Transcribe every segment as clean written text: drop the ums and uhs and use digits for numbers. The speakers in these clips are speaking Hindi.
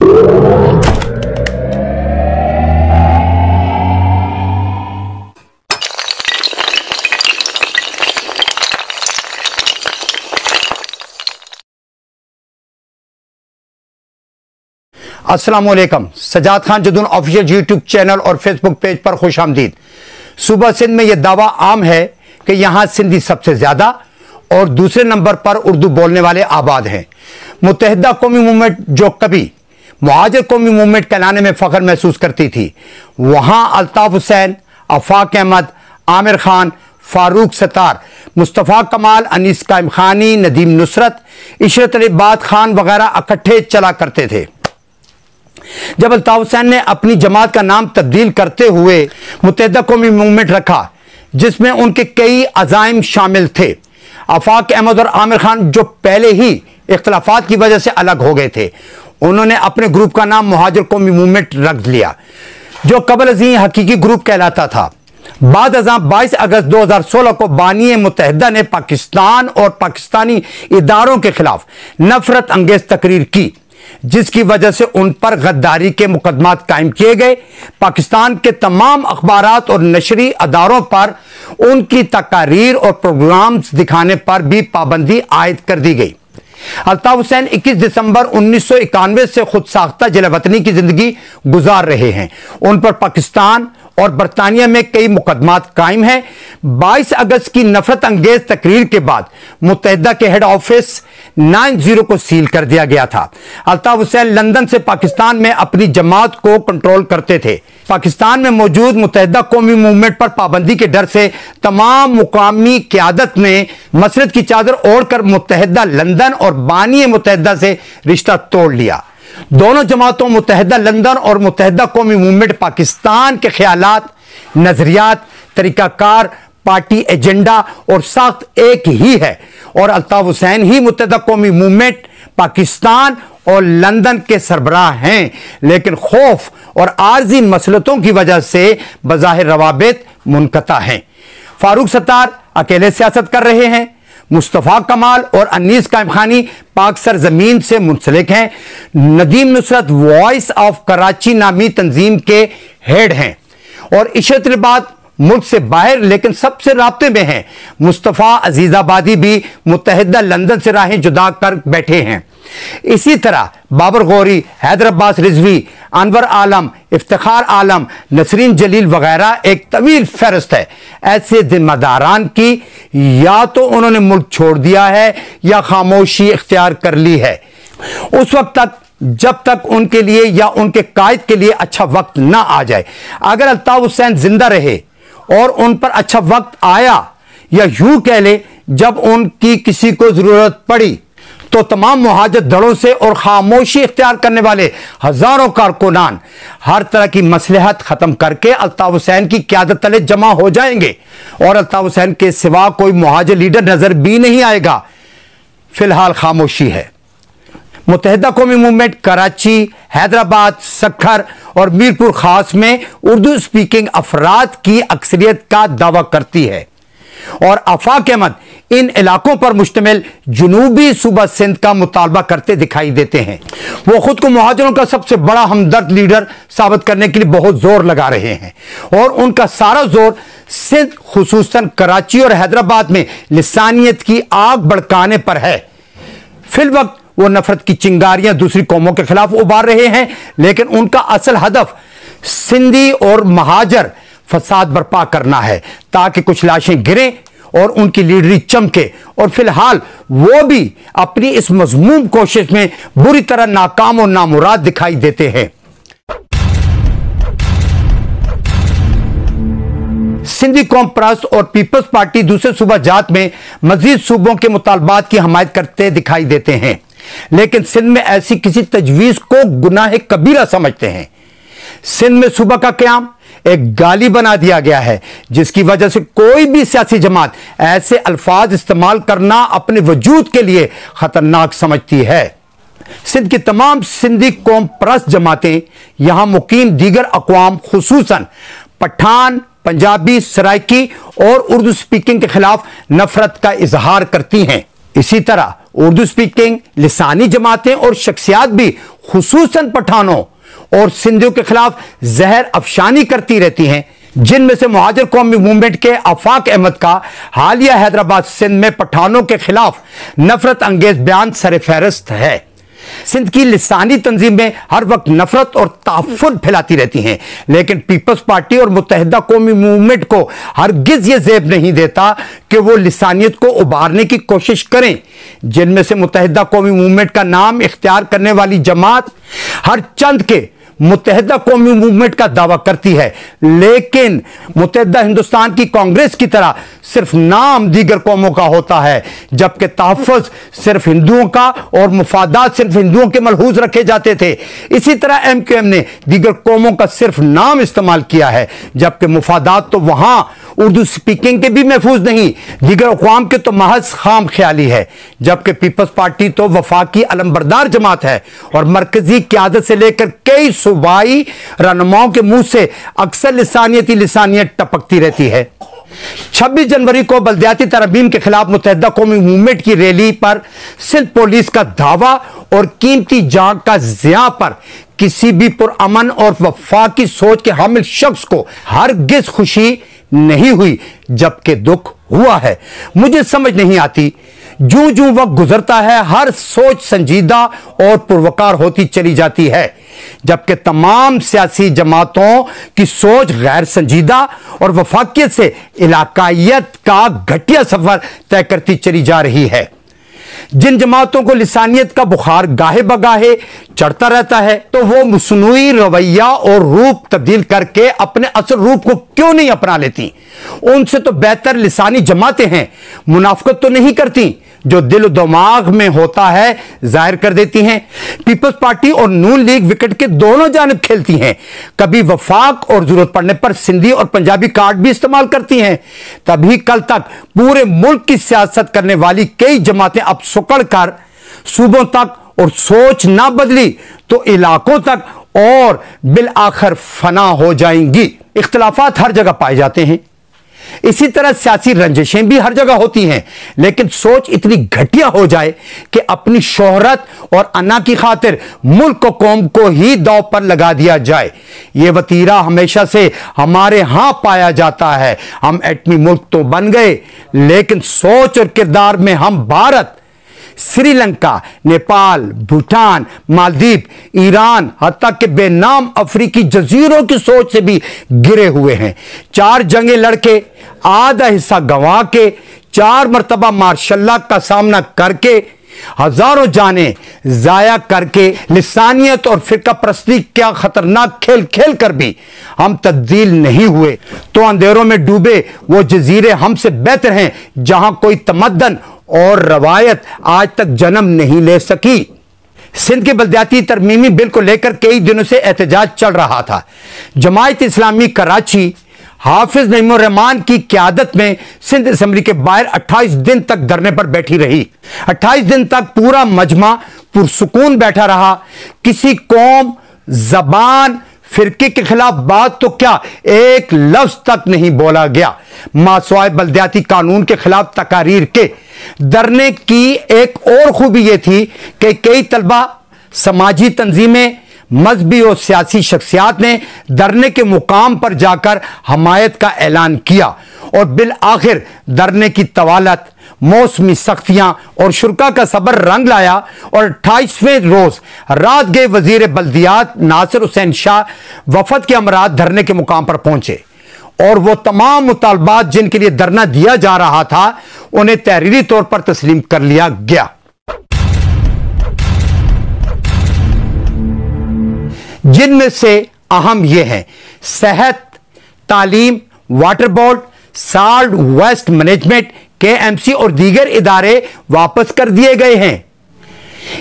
अस्सलाम वालेकुम। Sajjad Khan Jadoon official YouTube channel और फेसबुक पेज पर खुश आमदीद। सूबा सिंध में यह दावा आम है कि यहाँ सिंधी सबसे ज्यादा और दूसरे नंबर पर उर्दू बोलने वाले आबाद हैं। मुत्तहिदा कौमी मूवमेंट जो कभी मुहाजिर कौमी मूवमेंट कहलाने में फख्र महसूस करती थी, वहाँ अल्ताफ हुसैन, आफाक अहमद, आमिर खान, फारूक सत्तार, मुस्तफ़ा कमाल, अनीस कायम खानी, नदीम नुसरत, इशरत अली बाद खान वगैरह इकट्ठे चला करते थे। जब अल्ताफ हुसैन ने अपनी जमात का नाम तब्दील करते हुए मुत्तहिदा कौमी मूवमेंट रखा, जिसमें उनके कई अज़ाइम शामिल थे, आफाक अहमद और आमिर खान जो पहले ही इख्तलाफात की वजह से अलग हो गए थे, उन्होंने अपने ग्रुप का नाम मुहाजिर कौमी मूवमेंट रख लिया, जो कबल अज़ीं हकीकी ग्रुप कहलाता था। बाद अज़ां 22 अगस्त 2016 को बानी मुत्तहिदा ने पाकिस्तान और पाकिस्तानी इदारों के खिलाफ नफरत अंगेज तकरीर की, जिसकी वजह से उन पर गद्दारी के मुकदमात कायम किए गए। पाकिस्तान के तमाम अखबारात और नशरी अदारों पर उनकी तकारीर और प्रोग्राम्स दिखाने पर भी पाबंदी आयद कर दी गई। अल्ताफ हुसैन 21 दिसंबर 1991 से खुद साख्ता जिलावतनी की जिंदगी गुजार रहे हैं। उन पर पाकिस्तान और बरतानिया में कई मुकदमात कायम हैं। 22 अगस्त की नफरत अंगेज तकरीर के बाद मुत्तहिदा के हेड ऑफिस 90 को सील कर दिया गया था। अल्ताफ हुसैन लंदन से पाकिस्तान में अपनी जमात को कंट्रोल करते थे। पाकिस्तान में मौजूद मुत्तहिदा कौमी मूवमेंट पर पाबंदी के डर से तमाम मुकामी क़यादत ने मसरत की चादर ओढ़कर मुत्तहिदा लंदन और बानी मुत्तहिदा से रिश्ता तोड़ लिया। दोनों जमातों मुत्तहिदा लंदन और मुत्तहिदा कौमी मूवमेंट पाकिस्तान के ख्यालात, नजरियात, तरीकाकार, पार्टी एजेंडा और साख्त एक ही है और अल्ताफ हुसैन ही मुत्तहिदा कौमी मूवमेंट पाकिस्तान और लंदन के सरबराह हैं, लेकिन खौफ और आर्जी मसलतों की वजह से बज़ाहिर रवाबित मुनक़ता हैं। फारूक सत्तार अकेले सियासत कर रहे हैं। मुस्तफ़ा कमाल और अनीस कायम खानी पाक सरजमीन से मुंसलिक हैं। नदीम नुसरत वॉइस ऑफ कराची नामी तंजीम के हेड हैं और इशरत अली बाद मुल्क से बाहर लेकिन सबसे राब्ते में हैं। मुस्तफ़ा अजीज़ाबादी भी मुत्तहिदा लंदन से राहें जुदा कर बैठे हैं। इसी तरह बाबर गौरी, हैदर अब्बास रिजवी, अनवर आलम, इफ्तिखार आलम, नसरीन जलील वगैरह एक तवील फहरिस्त है। ऐसे जिम्मेदारान की या तो उन्होंने मुल्क छोड़ दिया है या खामोशी इख्तियार कर ली है, उस वक्त तक जब तक उनके लिए या उनके कायद के लिए अच्छा वक्त ना आ जाए। अगर अल्ताफ हुसैन जिंदा रहे और उन पर अच्छा वक्त आया, या यूं कह ले जब उनकी किसी को जरूरत पड़ी, तो तमाम मुहाजिर दलों से और खामोशी इख्तियार करने वाले हजारों कारकुनान हर तरह की मसलहत खत्म करके अल्ताफ हुसैन की क़यादत तले जमा हो जाएंगे और अल्ताफ हुसैन के सिवा कोई मुहाजिर लीडर नजर भी नहीं आएगा। फिलहाल खामोशी है। मुत्तहिदा कौमी मूवमेंट कराची, हैदराबाद, सक्खर और मीरपुर खास में उर्दू स्पीकिंग अफराद की अक्सरियत का दावा करती है और आफाक अहमद इन इलाकों पर मुश्तमिल जनूबी सूबा सिंध का मुतालबा करते दिखाई देते हैं। वो खुद को मुहाजिरों का सबसे बड़ा हमदर्द लीडर साबित करने के लिए बहुत जोर लगा रहे हैं और उनका सारा जोर सिंध, खुसूसन कराची और हैदराबाद में लिसानियत की आग भड़काने पर है। फिल वक्त वो नफरत की चिंगारियां दूसरी कौमों के खिलाफ उबार रहे हैं, लेकिन उनका असल हदफ सिंधी और महाजर फसाद बर्पा करना है ताकि कुछ लाशें गिरें और उनकी लीडरी चमके। और फिलहाल वो भी अपनी इस मजमूम कोशिश में बुरी तरह नाकाम और नामुराद दिखाई देते हैं। सिंधी कौम परस्त और पीपल्स पार्टी दूसरे सूबा जात में मजीद सूबों के मुतालबात की हमायत करते दिखाई देते हैं, लेकिन सिंध में ऐसी किसी तजवीज को गुनाह कबीरा समझते हैं। सिंध में सूबा का क़याम एक गाली बना दिया गया है, जिसकी वजह से कोई भी सियासी जमात ऐसे अल्फाज इस्तेमाल करना अपने वजूद के लिए खतरनाक समझती है। सिंध की तमाम सिंधी कौम परस्त जमातें यहां मुकीम दीगर अक़वाम खुसूसन पठान, पंजाबी, सराइकी और उर्दू स्पीकिंग के खिलाफ नफरत का इजहार करती हैं। इसी तरह उर्दू स्पीकिंग लिसानी जमातें और शख्सियात भी खुसूसन पठानों और सिंधियों के खिलाफ जहर अफशानी करती रहती हैं, जिनमें से मुहाजिर कौमी मूवमेंट के आफाक अहमद का हालिया हैदराबाद सिंध में पठानों के खिलाफ नफरत अंगेज बयान सर फहरिस्त है। सिंध की लिसानी तंजीमें हर वक्त नफरत और ताफुन फैलाती रहती हैं, लेकिन पीपल्स पार्टी और मुत्तहिदा कौमी मूवमेंट को हरगिज ये ज़ेब नहीं देता कि वो लिसानियत को उबारने की कोशिश करें। जिनमें से मुत्तहिदा कौमी मूवमेंट का नाम इख्तियार करने वाली जमात हर चंद के मुत्तहिदा कौमी मूवमेंट का दावा करती है, लेकिन मुत्तहिदा हिंदुस्तान की कांग्रेस की तरह सिर्फ नाम दीगर कौमों का होता है, जबकि तहफ़्फ़ुज़ सिर्फ हिंदुओं का और मुफादात सिर्फ हिंदुओं के मलहूज रखे जाते थे। इसी तरह MQM ने दीगर कौमों का सिर्फ नाम इस्तेमाल किया है, जबकि मुफादात तो वहां उर्दू स्पीकिंग के भी महफूज नहीं, दीगर अक़वाम के तो महज खाम ख्याली है। जबकि पीपल्स पार्टी तो वफाकी अलमबरदार जमात है और मरकजी क़यादत से लेकर कई सूबाई रहनुमाओं के मुंह से अक्सर लिसानियत टपकती रहती है। 26 जनवरी को बल्दियाती तरमीम के खिलाफ मुत्तहिदा कौमी मूवमेंट की रैली पर सिंध पुलिस का धावा और कीमती जान का ज़िया पर किसी भी पुरअमन और वफाकी सोच के हामिल शख्स को हरगिज खुशी नहीं हुई, जबकि दुख हुआ है। मुझे समझ नहीं आती, जूं जूं वक्त गुजरता है हर सोच संजीदा और पुरवकार होती चली जाती है, जबकि तमाम सियासी जमातों की सोच गैर संजीदा और वफाकियत से इलाकायत का घटिया सफर तय करती चली जा रही है। जिन जमातों को लिसानियत का बुखार गाहे बगाहे चढ़ता रहता है, तो वो मसनूई रवैया और रूप तब्दील करके अपने असल रूप को क्यों नहीं अपना लेती? उनसे तो बेहतर लिसानी जमातें हैं, मुनाफकत तो नहीं करती, जो दिल दिमाग में होता है जाहिर कर देती हैं। पीपल्स पार्टी और नून लीग विकेट के दोनों जानिब खेलती हैं, कभी वफाक और जरूरत पड़ने पर सिंधी और पंजाबी कार्ड भी इस्तेमाल करती हैं। तभी कल तक पूरे मुल्क की सियासत करने वाली कई जमातें अब सुकड़ कर सूबों तक और सोच ना बदली तो इलाकों तक और बिल आखिर फना हो जाएंगी। इख्तिलाफात हर जगह पाए जाते हैं, इसी तरह सियासी रंजिशें भी हर जगह होती हैं, लेकिन सोच इतनी घटिया हो जाए कि अपनी शोहरत और अना की खातिर मुल्क और कौम को ही दांव पर लगा दिया जाए, यह वतीरा हमेशा से हमारे यहां पाया जाता है। हम एटमी मुल्क तो बन गए, लेकिन सोच और किरदार में हम भारत, श्रीलंका, नेपाल, भूटान, मालदीव, ईरान, हत्ता के बेनाम अफ्रीकी जजीरों की सोच से भी गिरे हुए हैं। 4 जंगें लड़के, आधा हिस्सा गंवा के, 4 मरतबा मार्शल्लाह का सामना करके, हजारों जाने जाया करके, लिसानियत और फिरका परस्ती क्या खतरनाक खेल खेल कर भी हम तब्दील नहीं हुए, तो अंधेरों में डूबे वो जजीरे हमसे बेहतर हैं, जहां कोई तमद्दन और रवायत आज तक जन्म नहीं ले सकी। सिंध के बल्दियाती तरमीमी बिल को लेकर कई दिनों से एहतजाज चल रहा था। जमायत इस्लामी कराची हाफिज नईमुर रहमान की क़यादत में सिंध असेंबली के बाहर 28 दिन तक धरने पर बैठी रही। 28 दिन तक पूरा मजमा पुरसुकून बैठा रहा। किसी कौम, जबान, फिरके के खिलाफ बात तो क्या, एक लफ्ज तक नहीं बोला गया। मासवाए बल्दियाती कानून के खिलाफ तकारीर के धरने की एक और खूबी यह थी कि कई तलबा, समाजी तंजीमें, मजहबी और सियासी शख्सियात ने धरने के मुकाम पर जाकर हमायत का ऐलान किया और बिल आखिर धरने की तवालत, मौसमी सख्तियां और शुरा का सबर रंग लाया और 28वें रोज रात गए वजीर बल्दियात नासिर हुसैन शाह वफद के अमरात धरने के मुकाम पर पहुंचे और वो तमाम मुतालबात जिनके लिए धरना दिया जा रहा था उन्हें तहरीरी तौर पर तस्लीम कर लिया गया। जिनमें से अहम ये हैं सेहत, तालीम, water board, salt waste management, KMC और दीगर इदारे वापस कर दिए गए हैं।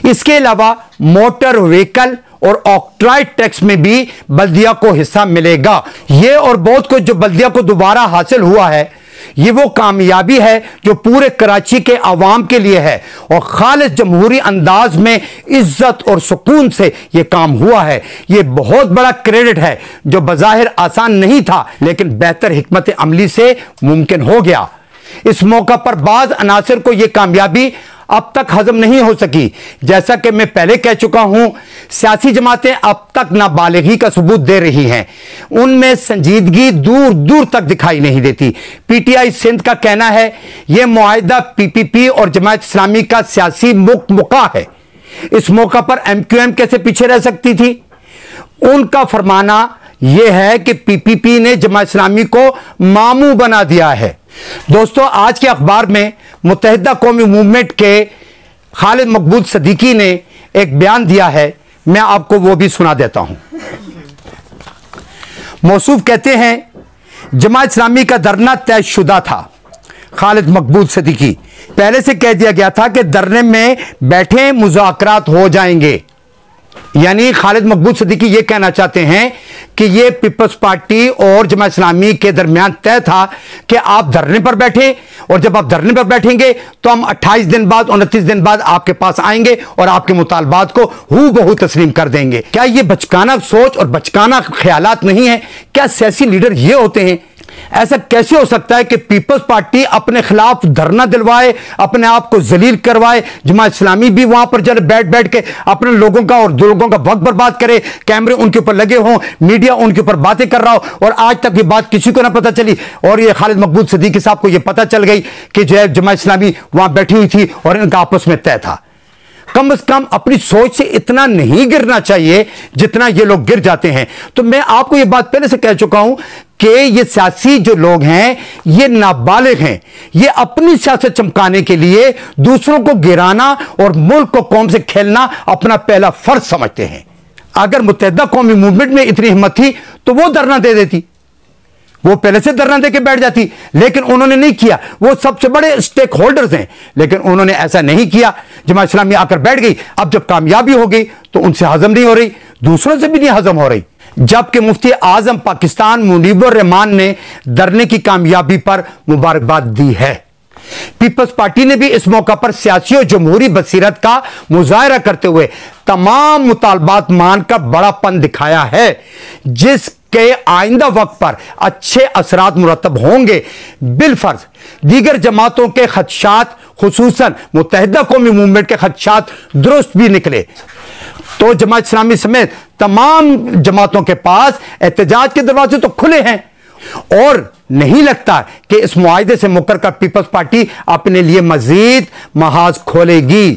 इसके अलावा मोटर व्हीकल और ऑक्ट्राइड टैक्स में भी बल्दिया को हिस्सा मिलेगा। ये और बहुत कुछ जो बल्दिया को दोबारा हासिल हुआ है, ये वो कामयाबी है जो पूरे कराची के अवाम के लिए है और खालिस जमहूरी अंदाज में इज्जत और सुकून से ये काम हुआ है। ये बहुत बड़ा क्रेडिट है जो बज़ाहिर आसान नहीं था, लेकिन बेहतर हिकमत अमली से मुमकिन हो गया। इस मौका पर बाज अनासिर को यह कामयाबी अब तक हजम नहीं हो सकी। जैसा कि मैं पहले कह चुका हूं, सियासी जमातें अब तक नाबालिगी का सबूत दे रही हैं, उनमें संजीदगी दूर दूर तक दिखाई नहीं देती। पीटीआई सिंध का कहना है यह मुआहिदा पीपीपी और जमात इस्लामी का सियासी मौका है। इस मौका पर एमक्यूएम कैसे पीछे रह सकती थी? उनका फरमाना यह है कि पीपीपी ने जमात इस्लामी को मामू बना दिया है। दोस्तों, आज के अखबार में मुत्तहिदा कौमी मूवमेंट के खालिद मकबूल सदीकी ने एक बयान दिया है, मैं आपको वो भी सुना देता हूं। मौसूफ कहते हैं जमात इस्लामी का धरना तयशुदा था। खालिद मकबूल सदीकी, पहले से कह दिया गया था कि धरने में बैठे मुज़ाकरात हो जाएंगे। यानी खालिद मकबूल सदीकी ये कहना चाहते हैं कि ये पीपल्स पार्टी और जमात इस्लामी के दरमियान तय था कि आप धरने पर बैठे, और जब आप धरने पर बैठेंगे तो हम 28 दिन बाद 29 दिन बाद आपके पास आएंगे और आपके मुतालबात को हूबहू तस्लीम कर देंगे। क्या ये बचकाना सोच और बचकाना ख्यालात नहीं है? क्या सियासी लीडर ये होते हैं? ऐसा कैसे हो सकता है कि पीपल्स पार्टी अपने खिलाफ धरना दिलवाए, अपने आप को जलील करवाए, जमात इस्लामी भी वहां पर जब बैठ बैठ के अपने लोगों का और लोगों का वक्त बर्बाद करे, कैमरे उनके ऊपर लगे हों, मीडिया उनके ऊपर बातें कर रहा हो, और आज तक ये बात किसी को ना पता चली, और ये खालिद मकबूल सदीकी साहब को ये पता चल गई कि जो है जमात इस्लामी वहां बैठी हुई थी और इनका आपस में तय था। कम से कम अपनी सोच से इतना नहीं गिरना चाहिए जितना ये लोग गिर जाते हैं। तो मैं आपको ये बात पहले से कह चुका हूं कि ये सियासी जो लोग हैं ये नाबालिग हैं। ये अपनी सियासत चमकाने के लिए दूसरों को गिराना और मुल्क को कौम से खेलना अपना पहला फर्ज समझते हैं। अगर मुत्तहिदा कौमी मूवमेंट में इतनी हिम्मत थी तो वो धरना दे देती, वो पहले से धरना देके बैठ जाती, लेकिन उन्होंने नहीं किया। वो सबसे बड़े स्टेक होल्डर्स हैं, लेकिन उन्होंने ऐसा नहीं किया। जमात इस्लामी आकर बैठ गई। अब जब कामयाबी हो गई तो उनसे हजम नहीं हो रही, दूसरों से भी नहीं हजम हो रही। जबकि मुफ्ती आजम पाकिस्तान मुनीबुर रहमान ने धरने की कामयाबी पर मुबारकबाद दी है। पीपल्स पार्टी ने भी इस मौका पर सियासी और जमहूरी बसीरत का मुजाहरा करते हुए तमाम मुतालबात मानकर बड़ापन दिखाया है, जिसके आइंदा वक्त पर अच्छे असरात मुरतब होंगे। बिलफर्ज दीगर जमातों के खदशात, खुसूसन मुत्तहिदा कौमी मूवमेंट के खदशात दुरुस्त भी निकले तो जमात इस्लामी समेत तमाम जमातों के पास एहतजाज के दरवाजे तो खुले हैं, और नहीं लगता कि इस मुआहिदे से मुकर कर पीपल्स पार्टी अपने लिए मजीद महाज खोलेगी।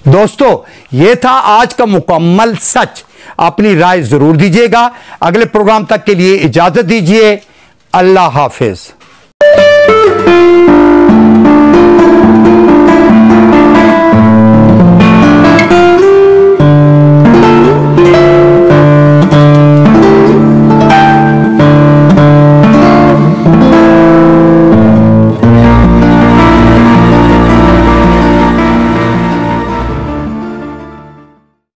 दोस्तों, यह था आज का मुकम्मल सच। अपनी राय जरूर दीजिएगा। अगले प्रोग्राम तक के लिए इजाजत दीजिए। अल्लाह हाफिज।